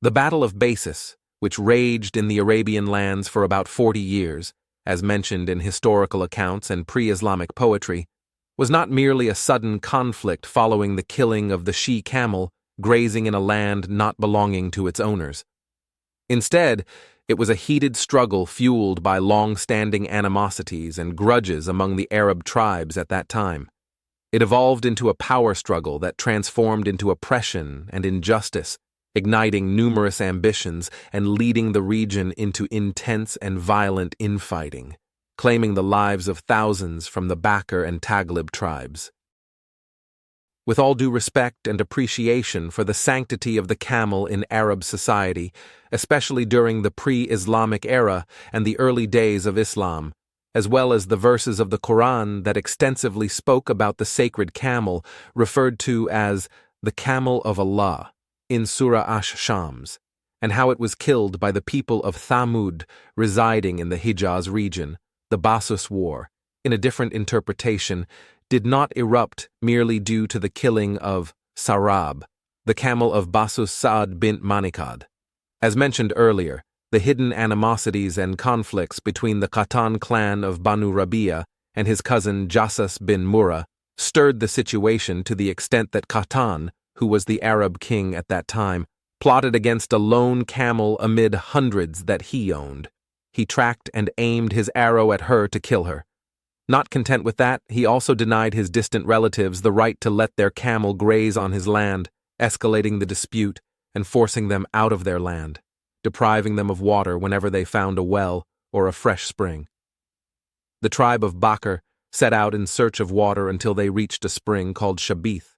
The Battle of Basus, which raged in the Arabian lands for about 40 years, as mentioned in historical accounts and pre-Islamic poetry, was not merely a sudden conflict following the killing of the she-camel grazing in a land not belonging to its owners. Instead, it was a heated struggle fueled by long-standing animosities and grudges among the Arab tribes at that time. It evolved into a power struggle that transformed into oppression and injustice, igniting numerous ambitions and leading the region into intense and violent infighting, claiming the lives of thousands from the Bakr and Taghlib tribes. With all due respect and appreciation for the sanctity of the camel in Arab society, especially during the pre-Islamic era and the early days of Islam, as well as the verses of the Quran that extensively spoke about the sacred camel referred to as the camel of Allah in Surah Ash-Shams, and how it was killed by the people of Thamud residing in the Hijaz region, the Basus War, in a different interpretation, did not erupt merely due to the killing of Sarab, the camel of Basus Sa'ad bint Manikad. As mentioned earlier, the hidden animosities and conflicts between the Qahtan clan of Banu Rabia and his cousin Jassas bin Murrah stirred the situation to the extent that Qahtan, who was the Arab king at that time, plotted against a lone camel amid hundreds that he owned. He tracked and aimed his arrow at her to kill her. Not content with that, he also denied his distant relatives the right to let their camel graze on his land, escalating the dispute and forcing them out of their land, depriving them of water whenever they found a well or a fresh spring. The tribe of Bakr set out in search of water until they reached a spring called Shabith,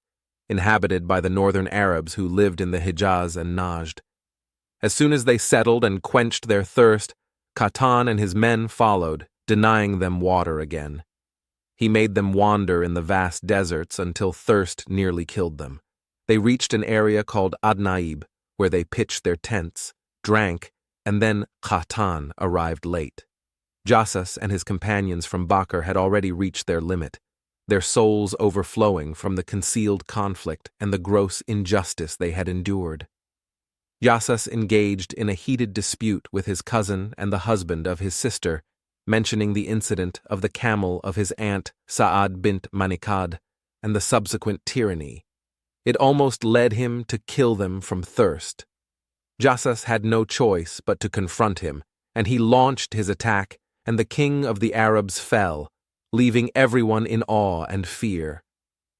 inhabited by the northern Arabs who lived in the Hijaz and Najd. As soon as they settled and quenched their thirst, Qahtan and his men followed, denying them water again. He made them wander in the vast deserts until thirst nearly killed them. They reached an area called Adnaib, where they pitched their tents, drank, and then Qahtan arrived late. Jassas and his companions from Bakr had already reached their limit, their souls overflowing from the concealed conflict and the gross injustice they had endured. Jassas engaged in a heated dispute with his cousin and the husband of his sister, mentioning the incident of the camel of his aunt Sa'ad bint Manikad and the subsequent tyranny. It almost led him to kill them from thirst. Jassas had no choice but to confront him, and he launched his attack, and the king of the Arabs fell, leaving everyone in awe and fear,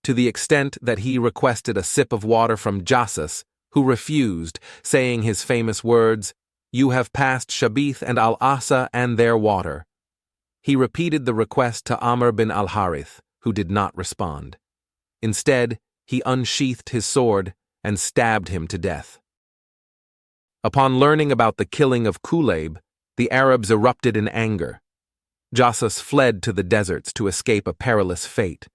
to the extent that he requested a sip of water from Jassas, who refused, saying his famous words, "You have passed Shabith and Al-Asa and their water." He repeated the request to Amr bin al-Harith, who did not respond. Instead, he unsheathed his sword and stabbed him to death. Upon learning about the killing of Kulayb, the Arabs erupted in anger. Jassas fled to the deserts to escape a perilous fate.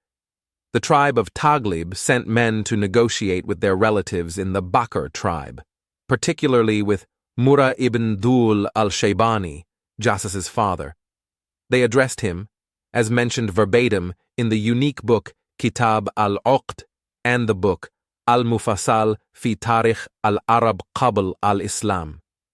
The tribe of Taghlib sent men to negotiate with their relatives in the Bakr tribe, particularly with Murrah ibn Dhul al-Shaybani, Jassas's father. They addressed him, as mentioned verbatim in the unique book Kitab al-Uqd and the book Al-Mufassal fi Tarikh al-Arab Qabl al-Islam.